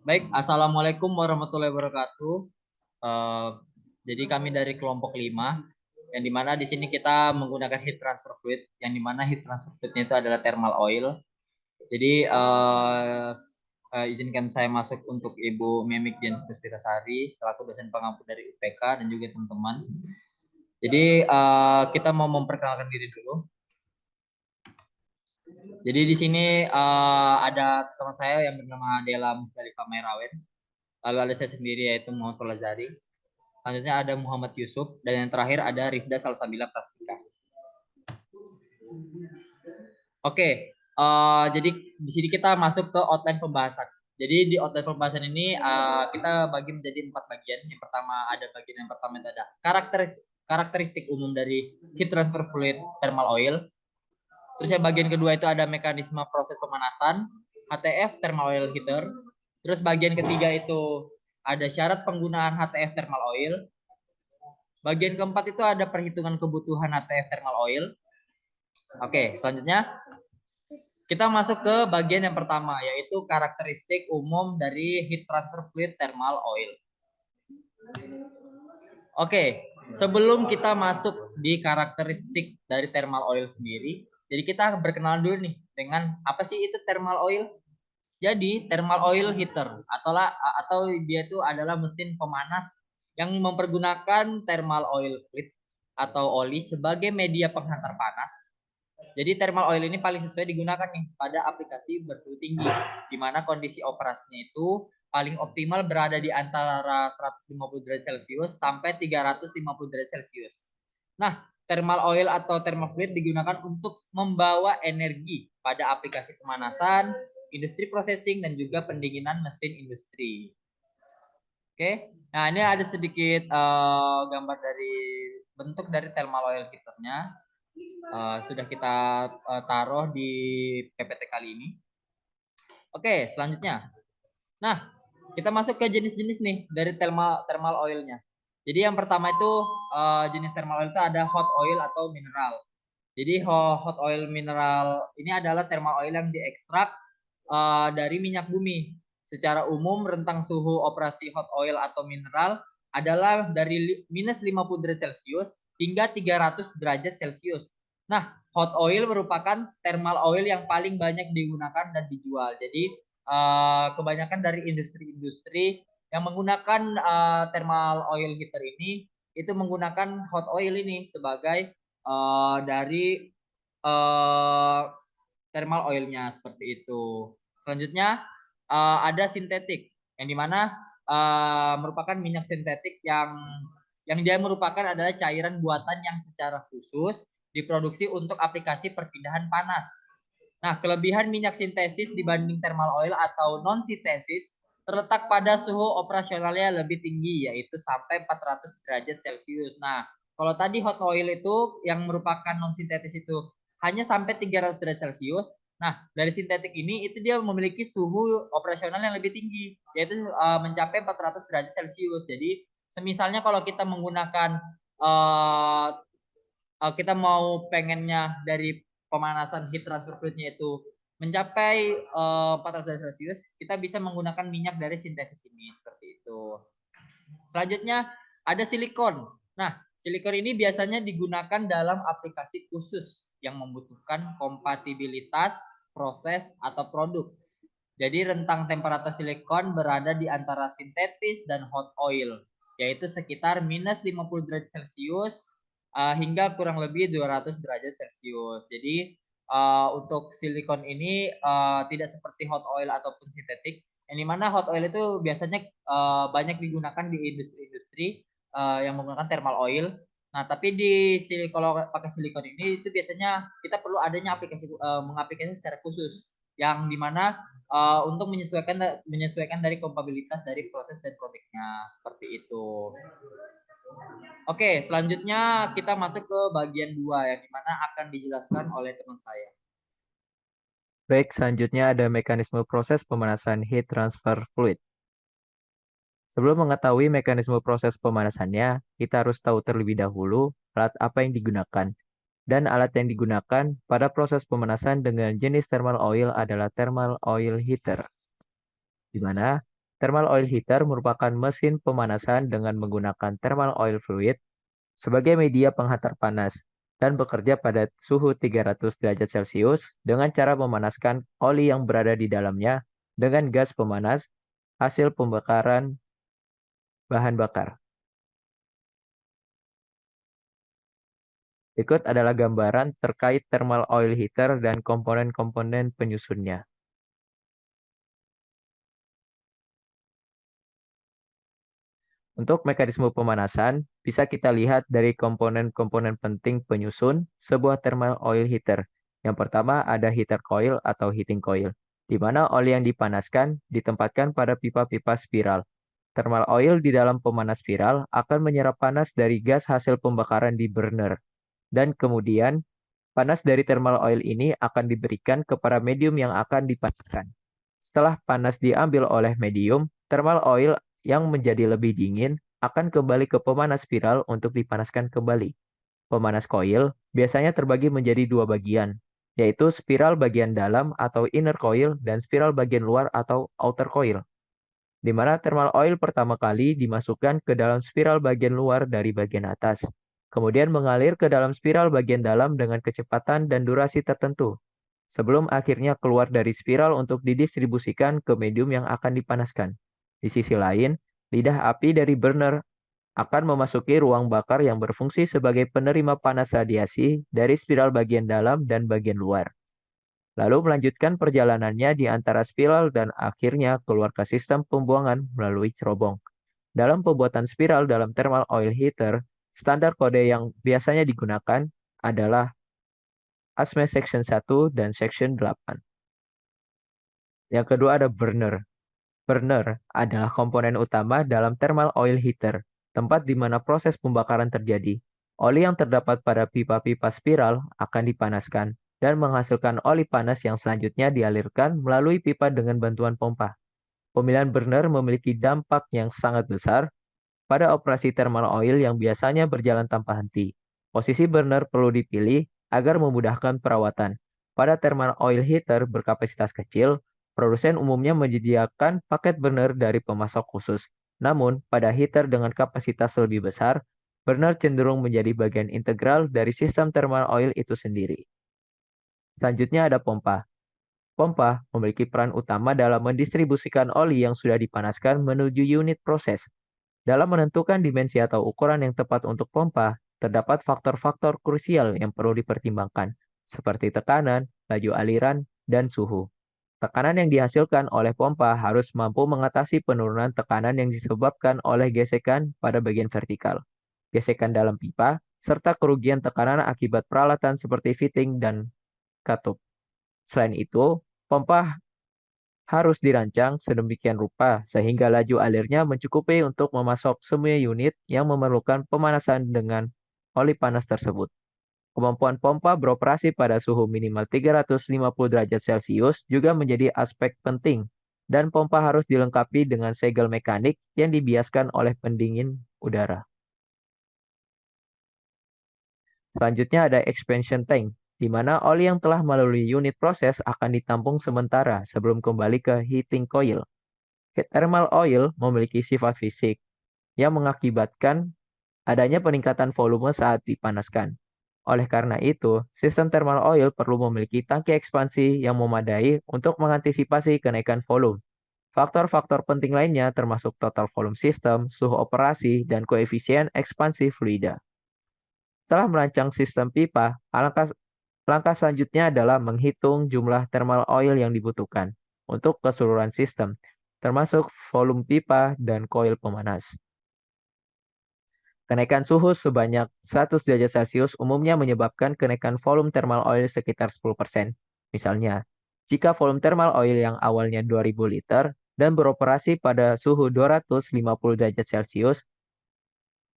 Baik, Assalamualaikum warahmatullahi wabarakatuh. Eh, jadi kami dari kelompok 5, yang dimana di sini kita menggunakan heat transfer fluid, yang dimana heat transfer fluidnya itu adalah thermal oil. Jadi izinkan saya masuk untuk Ibu Memik Dian Puspitasari selaku dosen pengampu dari UPK dan juga teman-teman. Jadi kita mau memperkenalkan diri dulu. Jadi di sini ada teman saya yang bernama Dela Musdalifah Merawen. Lalu ada saya sendiri yaitu Muhammad Lazari. Selanjutnya ada Muhammad Yusuf dan yang terakhir ada Rifda Salsabila Prastika. Oke, jadi di sini kita masuk ke outline pembahasan. Jadi di outline pembahasan ini kita bagi menjadi 4 bagian. Yang pertama ada bagian yang pertama itu ada karakteristik umum dari heat transfer fluid thermal oil. Terus yang bagian kedua itu ada mekanisme proses pemanasan HTF thermal oil heater. Terus bagian ketiga itu ada syarat penggunaan HTF thermal oil. Bagian keempat itu ada perhitungan kebutuhan HTF thermal oil. Oke, selanjutnya kita masuk ke bagian yang pertama, yaitu karakteristik umum dari heat transfer fluid thermal oil. Oke, sebelum kita masuk di karakteristik dari thermal oil sendiri, jadi kita berkenalan dulu nih dengan apa sih itu thermal oil. Jadi thermal oil heater atau dia itu adalah mesin pemanas yang mempergunakan thermal oil fluid atau oli sebagai media penghantar panas. Jadi thermal oil ini paling sesuai digunakan nih pada aplikasi bersuhu tinggi, di mana kondisi operasinya itu paling optimal berada di antara 150 derajat Celcius sampai 350 derajat Celcius. Nah, thermal oil atau thermal fluid digunakan untuk membawa energi pada aplikasi pemanasan, industri processing, dan juga pendinginan mesin industri. Oke, nah ini ada sedikit gambar dari bentuk dari thermal oil heaternya. Sudah kita taruh di PPT kali ini. Oke, selanjutnya. Nah, kita masuk ke jenis-jenis nih dari thermal thermal oilnya. Jadi yang pertama itu jenis thermal oil itu ada hot oil atau mineral. Jadi hot oil mineral ini adalah thermal oil yang diekstrak dari minyak bumi. Secara umum rentang suhu operasi hot oil atau mineral adalah dari minus 50 derajat Celcius hingga 300 derajat Celcius. Nah, hot oil merupakan thermal oil yang paling banyak digunakan dan dijual. Jadi kebanyakan dari industri-industri yang menggunakan thermal oil heater ini itu menggunakan hot oil ini sebagai dari uh, thermal oilnya seperti itu. Selanjutnya ada sintetik yang dimana merupakan minyak sintetik yang dia merupakan adalah cairan buatan yang secara khusus diproduksi untuk aplikasi perpindahan panas. Nah, kelebihan minyak sintesis dibanding thermal oil atau non sintesis terletak pada suhu operasionalnya lebih tinggi, yaitu sampai 400 derajat Celcius. Nah, kalau tadi hot oil itu yang merupakan non sintetis itu hanya sampai 300 derajat Celcius. Nah, dari sintetik ini itu dia memiliki suhu operasional yang lebih tinggi, yaitu mencapai 400 derajat Celcius. Jadi, semisalnya kalau kita menggunakan uh, kita mau pengennya dari pemanasan heat transfer fluidnya itu mencapai 400 derajat Celcius, kita bisa menggunakan minyak dari sintesis ini seperti itu. Selanjutnya ada silikon. Nah, silikon ini biasanya digunakan dalam aplikasi khusus yang membutuhkan kompatibilitas proses atau produk. Jadi rentang temperatur silikon berada di antara sintetis dan hot oil, yaitu sekitar minus 50 derajat Celcius hingga kurang lebih 200 derajat Celcius. Jadi untuk silikon ini tidak seperti hot oil ataupun sintetik, yang dimana hot oil itu biasanya banyak digunakan di industri-industri yang menggunakan thermal oil. Nah, tapi kalau pakai silikon ini itu biasanya kita perlu adanya aplikasi mengaplikasi secara khusus yang dimana untuk menyesuaikan dari kompatibilitas dari proses dan produknya seperti itu. Oke, selanjutnya kita masuk ke bagian 2 yang dimana akan dijelaskan oleh teman saya. Baik, selanjutnya ada mekanisme proses pemanasan heat transfer fluid. Sebelum mengetahui mekanisme proses pemanasannya, kita harus tahu terlebih dahulu alat apa yang digunakan. Dan alat yang digunakan pada proses pemanasan dengan jenis thermal oil adalah thermal oil heater, di mana Thermal oil heater merupakan mesin pemanasan dengan menggunakan thermal oil fluid sebagai media penghantar panas dan bekerja pada suhu 300 derajat Celcius dengan cara memanaskan oli yang berada di dalamnya dengan gas pemanas hasil pembakaran bahan bakar. Berikut adalah gambaran terkait thermal oil heater dan komponen-komponen penyusunnya. Untuk mekanisme pemanasan, bisa kita lihat dari komponen-komponen penting penyusun sebuah thermal oil heater. Yang pertama ada heater coil atau heating coil, di mana oli yang dipanaskan ditempatkan pada pipa-pipa spiral. Thermal oil di dalam pemanas spiral akan menyerap panas dari gas hasil pembakaran di burner. Dan kemudian, panas dari thermal oil ini akan diberikan kepada medium yang akan dipanaskan. Setelah panas diambil oleh medium, thermal oil yang menjadi lebih dingin akan kembali ke pemanas spiral untuk dipanaskan kembali. Pemanas coil biasanya terbagi menjadi dua bagian, yaitu spiral bagian dalam atau inner coil dan spiral bagian luar atau outer coil, di mana thermal oil pertama kali dimasukkan ke dalam spiral bagian luar dari bagian atas, kemudian mengalir ke dalam spiral bagian dalam dengan kecepatan dan durasi tertentu, sebelum akhirnya keluar dari spiral untuk didistribusikan ke medium yang akan dipanaskan. Di sisi lain, lidah api dari burner akan memasuki ruang bakar yang berfungsi sebagai penerima panas radiasi dari spiral bagian dalam dan bagian luar. Lalu melanjutkan perjalanannya di antara spiral dan akhirnya keluar ke sistem pembuangan melalui cerobong. Dalam pembuatan spiral dalam thermal oil heater, standar kode yang biasanya digunakan adalah ASME Section 1 dan Section 8. Yang kedua ada burner. Burner adalah komponen utama dalam thermal oil heater, tempat di mana proses pembakaran terjadi. Oli yang terdapat pada pipa-pipa spiral akan dipanaskan dan menghasilkan oli panas yang selanjutnya dialirkan melalui pipa dengan bantuan pompa. Pemilihan burner memiliki dampak yang sangat besar pada operasi thermal oil yang biasanya berjalan tanpa henti. Posisi burner perlu dipilih agar memudahkan perawatan. Pada thermal oil heater berkapasitas kecil, produsen umumnya menyediakan paket burner dari pemasok khusus. Namun, pada heater dengan kapasitas lebih besar, burner cenderung menjadi bagian integral dari sistem thermal oil itu sendiri. Selanjutnya ada pompa. Pompa memiliki peran utama dalam mendistribusikan oli yang sudah dipanaskan menuju unit proses. Dalam menentukan dimensi atau ukuran yang tepat untuk pompa, terdapat faktor-faktor krusial yang perlu dipertimbangkan, seperti tekanan, laju aliran, dan suhu. Tekanan yang dihasilkan oleh pompa harus mampu mengatasi penurunan tekanan yang disebabkan oleh gesekan pada bagian vertikal, gesekan dalam pipa, serta kerugian tekanan akibat peralatan seperti fitting dan katup. Selain itu, pompa harus dirancang sedemikian rupa sehingga laju alirnya mencukupi untuk memasok semua unit yang memerlukan pemanasan dengan oli panas tersebut. Kemampuan pompa beroperasi pada suhu minimal 350 derajat Celcius juga menjadi aspek penting, dan pompa harus dilengkapi dengan segel mekanik yang dibiaskan oleh pendingin udara. Selanjutnya ada expansion tank, di mana oli yang telah melalui unit proses akan ditampung sementara sebelum kembali ke heating coil. Thermal oil memiliki sifat fisik yang mengakibatkan adanya peningkatan volume saat dipanaskan. Oleh karena itu, sistem thermal oil perlu memiliki tangki ekspansi yang memadai untuk mengantisipasi kenaikan volume. Faktor-faktor penting lainnya termasuk total volume system, suhu operasi, dan koefisien ekspansi fluida. Setelah merancang sistem pipa, langkah selanjutnya adalah menghitung jumlah thermal oil yang dibutuhkan untuk keseluruhan sistem, termasuk volume pipa dan koil pemanas. Kenaikan suhu sebanyak 100 derajat Celcius umumnya menyebabkan kenaikan volume thermal oil sekitar 10%. Misalnya, jika volume thermal oil yang awalnya 2000 liter dan beroperasi pada suhu 250 derajat Celcius,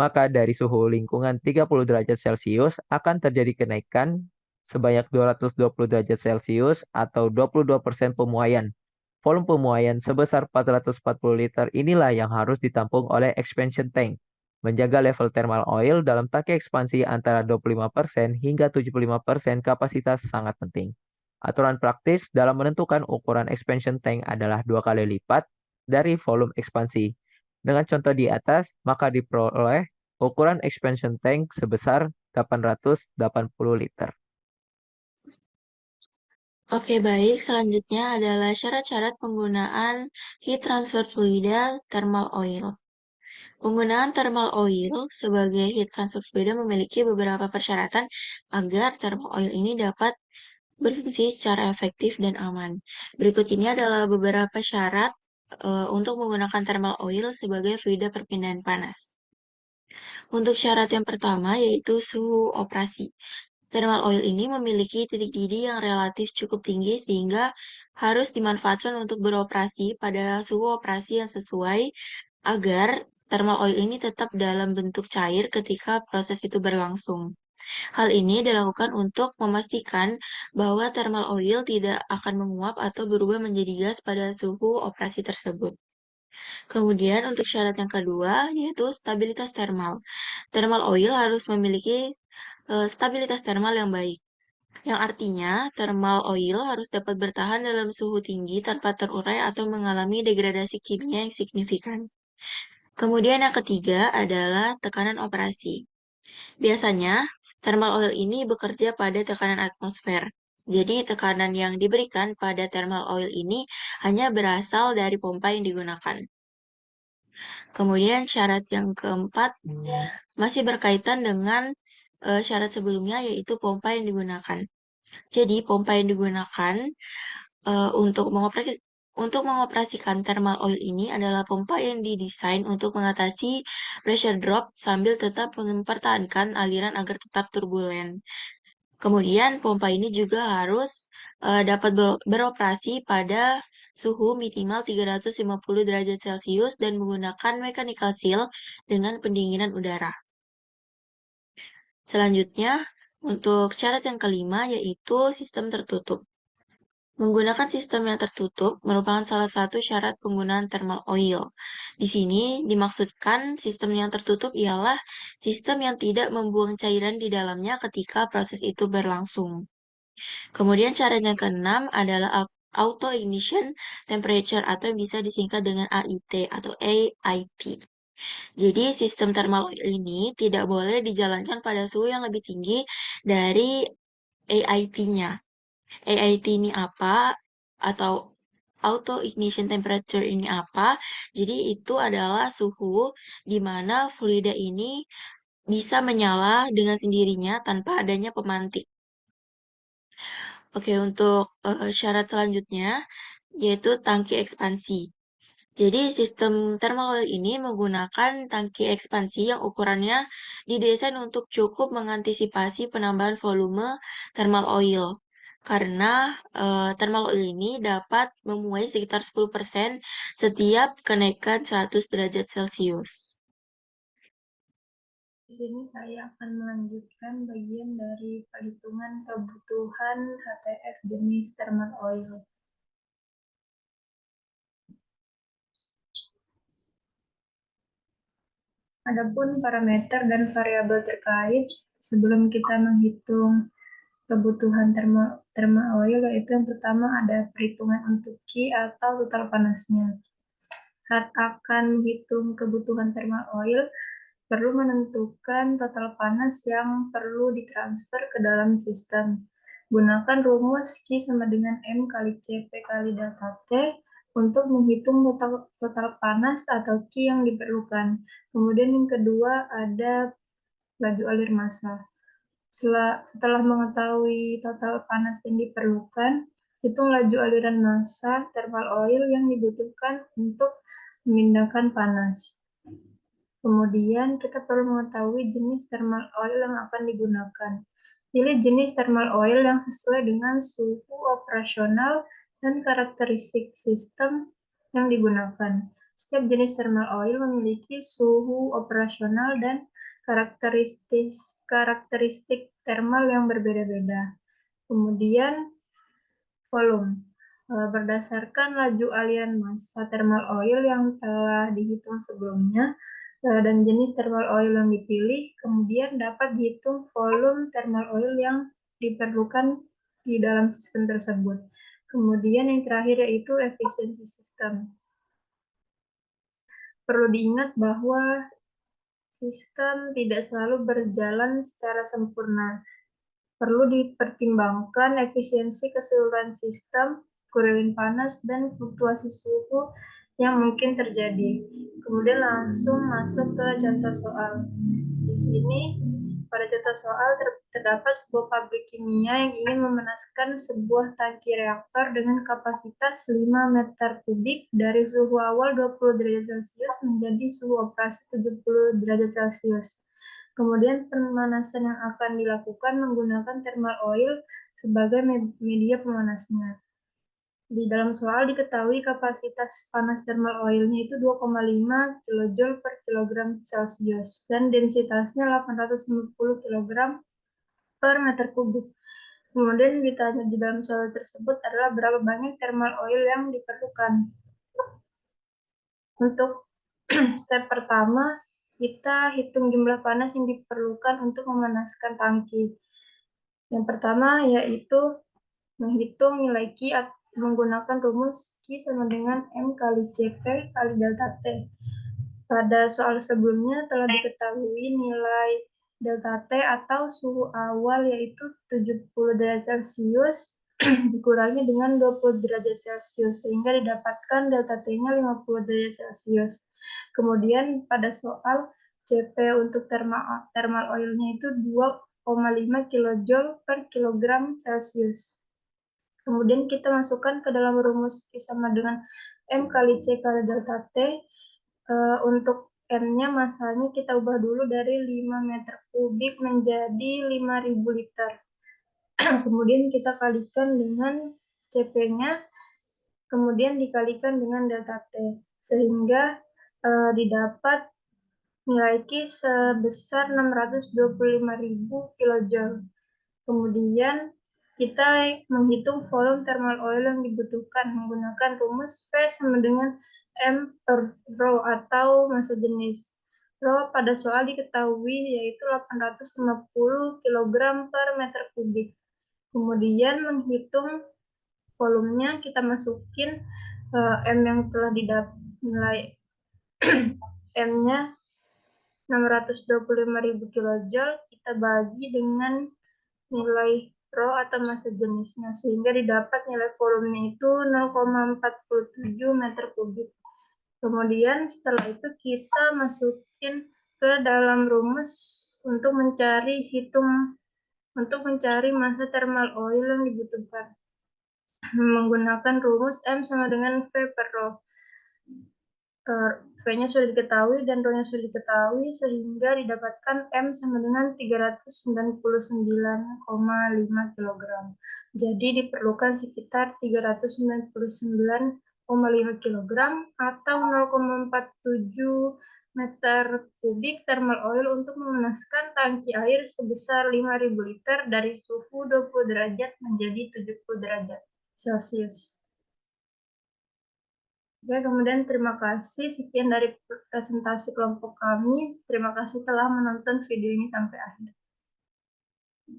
maka dari suhu lingkungan 30 derajat Celcius akan terjadi kenaikan sebanyak 220 derajat Celcius atau 22% pemuaian. Volume pemuaian sebesar 440 liter inilah yang harus ditampung oleh expansion tank. Menjaga level thermal oil dalam tangki ekspansi antara 25% hingga 75% kapasitas sangat penting. Aturan praktis dalam menentukan ukuran expansion tank adalah 2 kali lipat dari volume ekspansi. Dengan contoh di atas, maka diperoleh ukuran expansion tank sebesar 880 liter. Oke, baik. Selanjutnya adalah syarat-syarat penggunaan heat transfer fluida thermal oil. Penggunaan thermal oil sebagai heat transfer fluida memiliki beberapa persyaratan agar thermal oil ini dapat berfungsi secara efektif dan aman. Berikut ini adalah beberapa syarat untuk menggunakan thermal oil sebagai fluida perpindahan panas. Untuk syarat yang pertama yaitu suhu operasi. Thermal oil ini memiliki titik didih yang relatif cukup tinggi sehingga harus dimanfaatkan untuk beroperasi pada suhu operasi yang sesuai agar thermal oil ini tetap dalam bentuk cair ketika proses itu berlangsung. Hal ini dilakukan untuk memastikan bahwa thermal oil tidak akan menguap atau berubah menjadi gas pada suhu operasi tersebut. Kemudian untuk syarat yang kedua yaitu stabilitas thermal. Thermal oil harus memiliki stabilitas thermal yang baik, yang artinya thermal oil harus dapat bertahan dalam suhu tinggi tanpa terurai atau mengalami degradasi kimia yang signifikan. Kemudian yang ketiga adalah tekanan operasi. Biasanya, thermal oil ini bekerja pada tekanan atmosfer. Jadi, tekanan yang diberikan pada thermal oil ini hanya berasal dari pompa yang digunakan. Kemudian syarat yang keempat masih berkaitan dengan syarat sebelumnya yaitu pompa yang digunakan. Jadi, pompa yang digunakan untuk mengoperasikan thermal oil ini adalah pompa yang didesain untuk mengatasi pressure drop sambil tetap mempertahankan aliran agar tetap turbulen. Kemudian pompa ini juga harus dapat beroperasi pada suhu minimal 350 derajat Celcius dan menggunakan mechanical seal dengan pendinginan udara. Selanjutnya, untuk syarat yang kelima yaitu sistem tertutup. Menggunakan sistem yang tertutup merupakan salah satu syarat penggunaan thermal oil. Di sini dimaksudkan sistem yang tertutup ialah sistem yang tidak membuang cairan di dalamnya ketika proses itu berlangsung. Kemudian syarat yang keenam adalah auto ignition temperature atau yang bisa disingkat dengan AIT atau AIT. Jadi sistem thermal oil ini tidak boleh dijalankan pada suhu yang lebih tinggi dari AIT-nya. AIT ini apa? Atau auto ignition temperature ini apa? Jadi itu adalah suhu di mana fluida ini bisa menyala dengan sendirinya tanpa adanya pemantik. Oke, untuk syarat selanjutnya yaitu tangki ekspansi. Jadi sistem thermal oil ini menggunakan tangki ekspansi yang ukurannya didesain untuk cukup mengantisipasi penambahan volume thermal oil. Karena thermal oil ini dapat memuai sekitar 10% setiap kenaikan 100 derajat Celcius. Di sini saya akan melanjutkan bagian dari perhitungan kebutuhan HTF jenis thermal oil. Adapun parameter dan variabel terkait sebelum kita menghitung kebutuhan thermal oil, yaitu yang pertama ada perhitungan untuk Q atau total panasnya. Saat akan menghitung kebutuhan thermal oil, perlu menentukan total panas yang perlu ditransfer ke dalam sistem. Gunakan rumus Q sama dengan M kali CP kali delta T untuk menghitung total panas atau Q yang diperlukan. Kemudian yang kedua ada laju alir massa. Setelah mengetahui total panas yang diperlukan, hitung laju aliran massa thermal oil yang dibutuhkan untuk memindahkan panas. Kemudian kita perlu mengetahui jenis thermal oil yang akan digunakan. Pilih jenis thermal oil yang sesuai dengan suhu operasional dan karakteristik sistem yang digunakan. Setiap jenis thermal oil memiliki suhu operasional dan karakteristik thermal yang berbeda-beda. Kemudian volume. Berdasarkan laju aliran massa thermal oil yang telah dihitung sebelumnya dan jenis thermal oil yang dipilih, kemudian dapat dihitung volume thermal oil yang diperlukan di dalam sistem tersebut. Kemudian yang terakhir yaitu efisiensi sistem. perlu diingat bahwa sistem tidak selalu berjalan secara sempurna. Perlu dipertimbangkan efisiensi keseluruhan sistem, kurang panas, dan fluktuasi suhu yang mungkin terjadi. Kemudian langsung masuk ke contoh soal. Di sini, pada contoh soal terdapat sebuah pabrik kimia yang ingin memanaskan sebuah tangki reaktor dengan kapasitas 5 meter kubik dari suhu awal 20 derajat Celcius menjadi suhu operasi 70 derajat Celcius. Kemudian pemanasan yang akan dilakukan menggunakan thermal oil sebagai media pemanasnya. Di dalam soal diketahui kapasitas panas thermal oilnya itu 2,5 kJ per kilogram Celcius dan densitasnya 850 kg per meter kubik. Kemudian ditanya di dalam soal tersebut adalah berapa banyak thermal oil yang diperlukan. Untuk step pertama, kita hitung jumlah panas yang diperlukan untuk memanaskan tangki. Yang pertama yaitu menghitung nilai Q menggunakan rumus Q sama dengan M kali CP kali delta T. Pada soal sebelumnya telah diketahui nilai delta T atau suhu awal yaitu 70 derajat Celcius dikurangi dengan 20 derajat Celcius sehingga didapatkan delta T-nya 50 derajat Celcius. Kemudian pada soal CP untuk thermal oilnya itu 2,5 kJ per kilogram Celcius. Kemudian kita masukkan ke dalam rumus sama dengan M kali C kali delta T. Untuk M-nya masanya kita ubah dulu dari 5 meter kubik menjadi 5.000 liter. Kemudian kita kalikan dengan CP-nya, kemudian dikalikan dengan delta T, sehingga didapat nilai Q sebesar 625.000 kJ. Kemudian kita menghitung volume thermal oil yang dibutuhkan menggunakan rumus P sama dengan M per rho atau massa jenis. Rho pada soal diketahui yaitu 850 kg per meter kubik. Kemudian menghitung volumenya, kita masukin M yang telah didapat nilai M-nya 625.000 kJ, kita bagi dengan nilai rho atau massa jenisnya sehingga didapat nilai volumenya itu 0,47 meter kubik. Kemudian setelah itu kita masukin ke dalam rumus untuk mencari massa thermal oil yang dibutuhkan menggunakan rumus M sama dengan V per rho. V-nya sudah diketahui dan rho-nya sudah diketahui sehingga didapatkan M sama dengan 399,5 kg. Jadi diperlukan sekitar 399,5 kg atau 0,47 meter kubik thermal oil untuk memanaskan tangki air sebesar 5.000 liter dari suhu 20 derajat menjadi 70 derajat Celcius. Oke, kemudian terima kasih. Sekian dari presentasi kelompok kami. Terima kasih telah menonton video ini sampai akhir.